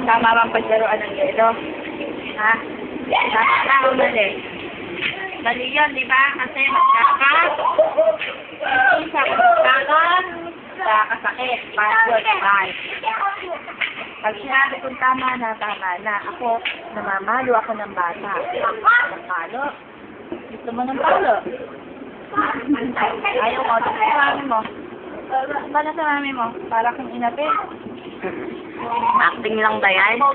Tama bang paglaruan ng yelo? Ha? Tama na o mali? Mali yun, di ba? Kasi magkakasakit. Password 5. Pag sinabi kong tama na. Ako, namamalo ako ng bata. Ng palo. Gusto mo ng palo? Ayaw mo. Ito sa mami mo. Bala sa mami mo. Para kang inapi. Acting lang ba yan? Mo.